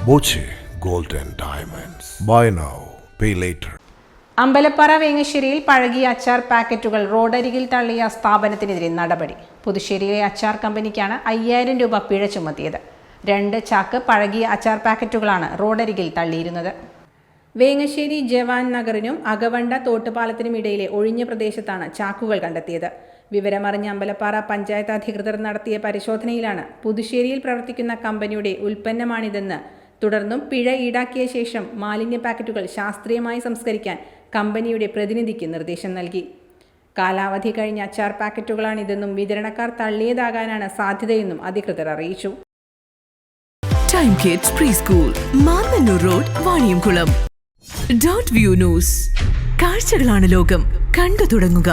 Boche gold and diamonds. Buy now pay later. Ambalappara വേങ്ങശ്ശേരിയിൽ പഴകിയ അച്ചാർ പാക്കറ്റുകൾ റോഡരികിൽ തള്ളിയ സ്ഥാപനത്തിനെതിരെ നടപടി. പുതുശ്ശേരിയിലെ അച്ചാർ കമ്പനിക്കാണ് 5000 രൂപ പിഴ ചുമത്തിയത്. 2 ചാക്ക് പഴകിയ അച്ചാർ പാക്കറ്റുകളാണ് റോഡരികിൽ തള്ളിയിരുന്നത്. വേങ്ങശ്ശേരി ജവാൻ നഗറിനും അകവണ്ട തോട്ടുപാലത്തിനും ഇടയിലെ ഒഴിഞ്ഞ പ്രദേശത്താണ് ചാക്കുകൾ കണ്ടെത്തിയത്. വിവരമറിഞ്ഞ അമ്പലപ്പാറ പഞ്ചായത്ത് അധികൃതർ നടത്തിയ പരിശോധനയിലാണ് പുതുശ്ശേരിയിൽ പ്രവർത്തിക്കുന്ന കമ്പനിയുടെ ഉൽപ്പന്നമാണിതെന്ന്, തുടർന്നും പിഴ ഈടാക്കിയ ശേഷം മാലിന്യ പാക്കറ്റുകൾ ശാസ്ത്രീയമായി സംസ്കരിക്കാൻ കമ്പനിയുടെ പ്രതിനിധിക്ക് നിർദ്ദേശം നൽകി. കാലാവധി കഴിഞ്ഞ അച്ചാർ പാക്കറ്റുകളാണിതെന്നും വിതരണക്കാർ തള്ളിയതാകാനാണ് സാധ്യതയെന്നും അധികൃതർ അറിയിച്ചു. Time kids pre school, Mannannur road, Vaniyamkulam. Dot view news. കാഴ്ചകളാണ് ലോകം, കണ്ടു തുടങ്ങുക.